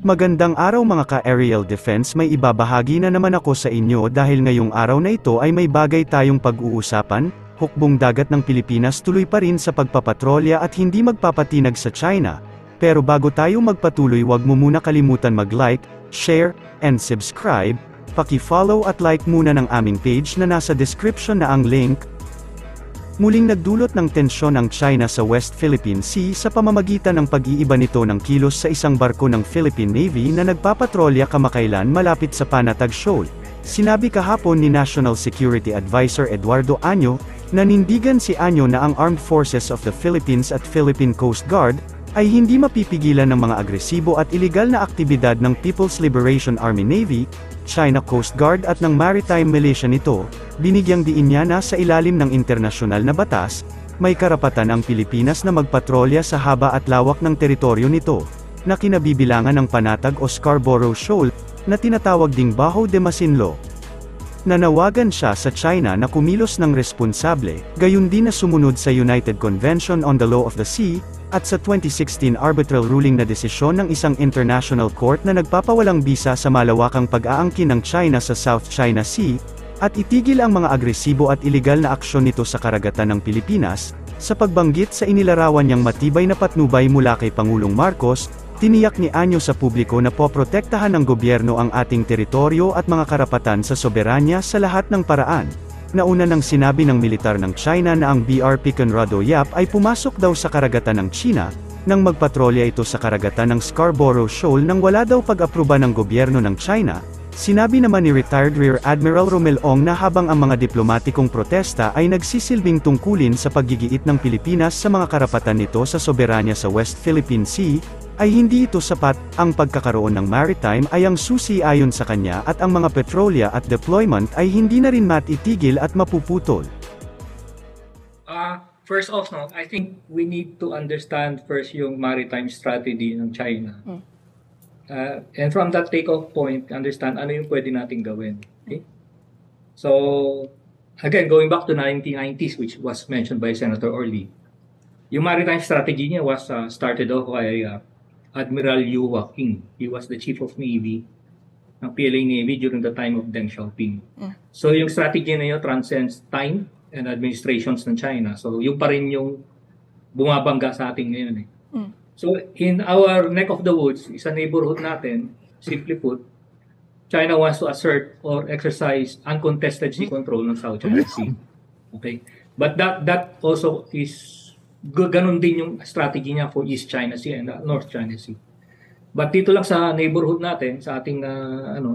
Magandang araw mga ka-aerial defense, may ibabahagi na naman ako sa inyo dahil ngayong araw na ito ay may bagay tayong pag-uusapan. Hukbong dagat ng Pilipinas tuloy pa rin sa pagpapatrolya at hindi magpapatinag sa China. Pero bago tayo magpatuloy, wag mo muna kalimutan mag-like, share, and subscribe. Paki-follow at like muna ng aming page na nasa description na ang link. Muling nagdulot ng tensyon ang China sa West Philippine Sea sa pamamagitan ng pag-iiba nito ng kilos sa isang barko ng Philippine Navy na nagpapatrolya kamakailan malapit sa Panatag Shoal. Sinabi kahapon ni National Security Advisor Eduardo Año, nanindigan si Año na ang Armed Forces of the Philippines at Philippine Coast Guard ay hindi mapipigilan ng mga agresibo at ilegal na aktibidad ng People's Liberation Army Navy, China Coast Guard at ng maritime militia nito. Binigyang diin niya na sa ilalim ng internasyonal na batas, may karapatan ang Pilipinas na magpatrolya sa haba at lawak ng teritoryo nito, na kinabibilangan ng Panatag o Scarborough Shoal, na tinatawag ding Baho de Masinloc. Nanawagan siya sa China na kumilos ng responsable, gayon din na sumunod sa United Convention on the Law of the Sea, at sa 2016 arbitral ruling na desisyon ng isang international court na nagpapawalang bisa sa malawakang pag-aangkin ng China sa South China Sea, at itigil ang mga agresibo at ilegal na aksyon nito sa karagatan ng Pilipinas. Sa pagbanggit sa inilarawan niyang matibay na patnubay mula kay Pangulong Marcos, tiniyak ni Año sa publiko na poprotektahan ng gobyerno ang ating teritoryo at mga karapatan sa soberanya sa lahat ng paraan. Nauna nang sinabi ng militar ng China na ang BRP Conrado Yap ay pumasok daw sa karagatan ng China, nang magpatrolya ito sa karagatan ng Scarborough Shoal nang wala daw pag-aproba ng gobyerno ng China. Sinabi naman ni retired Rear Admiral Romel Ong na habang ang mga diplomatikong protesta ay nagsisilbing tungkulin sa paggigiit ng Pilipinas sa mga karapatan nito sa soberanya sa West Philippine Sea, ay hindi ito sapat. Ang pagkakaroon ng maritime ay ang susi ayon sa kanya at ang mga petrolya at deployment ay hindi na rin matitigil at mapuputol. First off, no, I think we need to understand first yung maritime strategy ng China. And from that take-off point, understand ano yung pwede nating gawin. Okay? So, again, going back to 1990s, which was mentioned by Senator Orly, yung maritime strategy niya was started off by Admiral Liu Huaqing. He was the Chief of Navy ng PLA Navy during the time of Deng Xiaoping. So, yung strategy na yun transcends time and administrations ng China. So, yung pa rin yung bumabangga sa ating ngayon eh. So, in our neck of the woods, isa neighborhood natin, simply put, China wants to assert or exercise uncontested sea control ng South China Sea. Okay? But that also is, ganun din yung strategy niya for East China Sea and North China Sea. But dito lang sa neighborhood natin, sa ating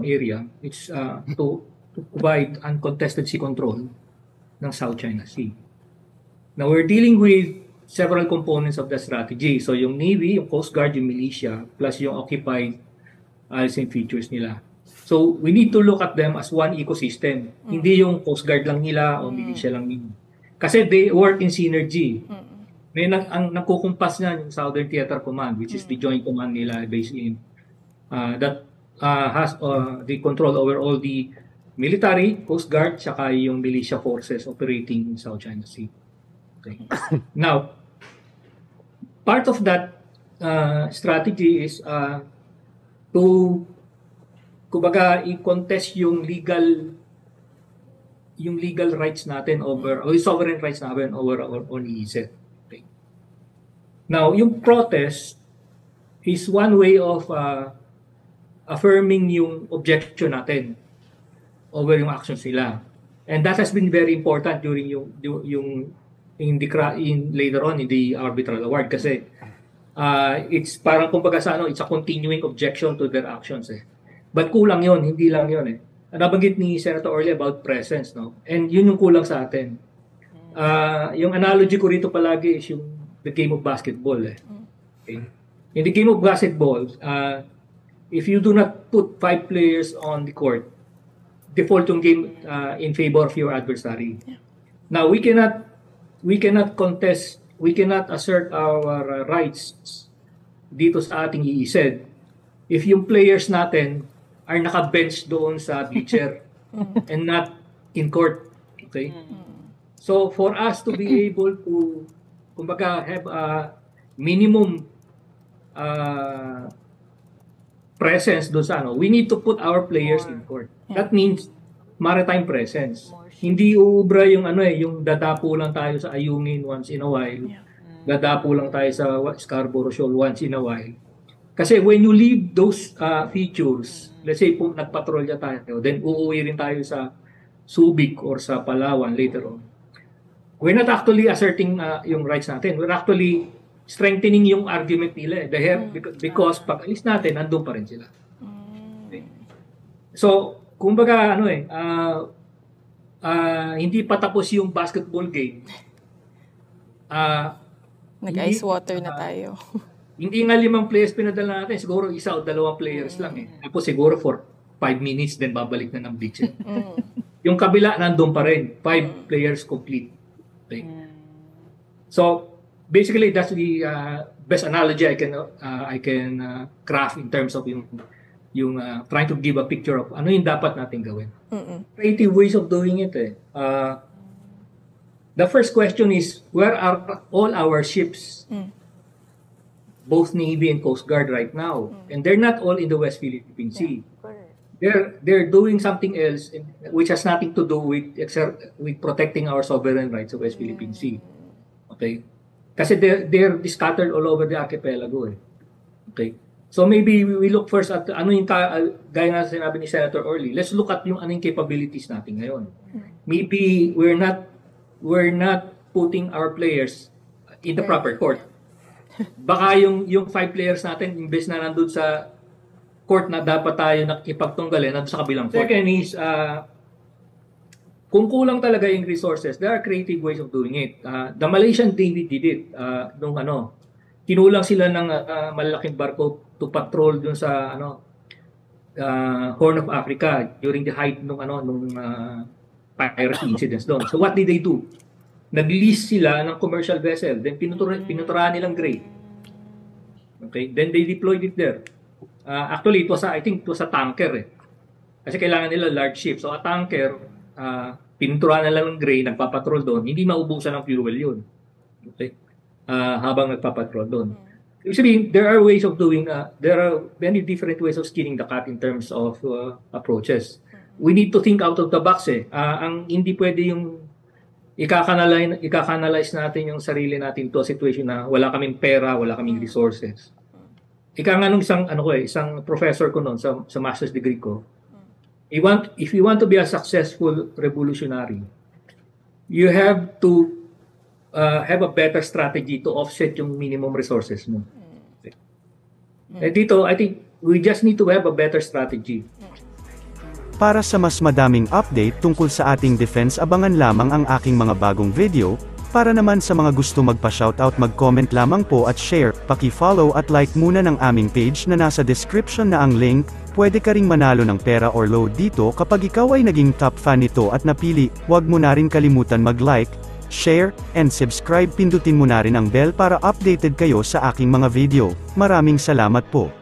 area, it's to provide uncontested sea control ng South China Sea. Now, we're dealing with several components of the strategy. So, yung Navy, yung Coast Guard, yung militia, plus yung occupied same features nila. So, we need to look at them as one ecosystem. Hindi yung Coast Guard lang nila o militia lang nila. Kasi they work in synergy. May ang nakukumpas niya yung Southern Theater Command, which is the joint command nila based in that has the control over all the military, Coast Guard, saka yung militia forces operating in South China Sea. Okay. Now, part of that strategy is to, kumbaga, i-contest yung legal rights natin over, o yung sovereign rights natin over on EEZ. Okay. Now, yung protest is one way of affirming yung objection natin over yung actions nila. And that has been very important during later on in the arbitral award kasi it's parang kumbaga sa it's a continuing objection to their actions eh. But kulang yun, hindi lang yun eh. Nabanggit ni Senator Orly about presence, no? And yun yung kulang sa atin. Yung analogy ko rito palagi is yung the game of basketball eh. Okay? In the game of basketball, if you do not put 5 players on the court, default yung game in favor of your adversary. Now, we cannot contest, we cannot assert our rights dito sa ating EEZ if yung players natin are naka-bench doon sa bleacher and not in court. Okay? So, for us to be able to, kumbaga, have a minimum presence doon sa ano, we need to put our players in port. That means maritime presence. Hindi uubra yung ano yung dadapo lang tayo sa Ayungin once in a while. Dadapo lang tayo sa Scarborough Shoal once in a while. Kasi when you leave those features, let's say kung nagpatrolya tayo, then uuwi rin tayo sa Subic or sa Palawan later on. We're not actually asserting yung rights natin. We're actually strengthening yung argument nila. Because pag alis natin, nandun pa rin sila. Okay. So, kumbaga hindi pa tapos yung basketball game. Nag-ice water na tayo. Hindi nga 5 players pinadala natin. Siguro 1 o 2 players lang eh. Tapos siguro for 5 minutes then babalik na ng beach. Yung kabila nandun pa rin. 5 players complete. Okay. So, basically that's the best analogy I can craft in terms of yung trying to give a picture of ano yung dapat natin gawin. Creative ways of doing it eh. The first question is, where are all our ships? Both Navy and Coast Guard right now. And they're not all in the West Philippine Sea. They're doing something else which has nothing to do with protecting our sovereign rights of West Philippine Sea. Okay? Kasi they're scattered all over the archipelago eh. Okay? So maybe we look first at ano yung gaya nga sinabi ni Senator Orly. Let's look at yung anong capabilities natin ngayon. Maybe we're not putting our players in the proper court. Baka yung 5 players natin imbes na nandun sa court na dapat tayo ipagtunggalin nandun sa kabilang court. Second is kung kulang talaga yung resources, there are creative ways of doing it. The Malaysian Navy did it nung kinulang sila ng malalaking barko to patrol dun sa Horn of Africa during the height nung piracy incidents doon. So what did they do? Nag-lease sila ng commercial vessel, then pinuturahan nilang gray. Okay, then they deployed it there. Actually, I think it was a tanker eh. Kasi kailangan nila large ship. So a tanker, pinuturahan nila ng gray, nagpapatrol doon, hindi maubusan ng fuel yun. Okay? Habang nagpapatrol doon. Usually, there are ways of doing, there are many different ways of skinning the cat in terms of approaches. We need to think out of the box eh. Ang hindi pwede yung ika-canalize natin yung sarili natin to a situation na wala kaming pera, wala kaming resources. Ika nga nung isang professor ko noon sa master's degree ko, if you want to be a successful revolutionary, you have to have a better strategy to offset yung minimum resources mo. Dito, I think we just need to have a better strategy. Para sa mas madaming update tungkol sa ating defense, abangan lamang ang aking mga bagong video. Para naman sa mga gusto magpa-shoutout, mag-comment lamang po at share, paki-follow at like muna ng aming page na nasa description na ang link. Pwede ka ring manalo ng pera or load dito kapag ikaw ay naging top fan nito at napili. Huwag mo na rin kalimutan mag-like, share, and subscribe. Pindutin mo na rin ang bell para updated kayo sa aking mga video. Maraming salamat po.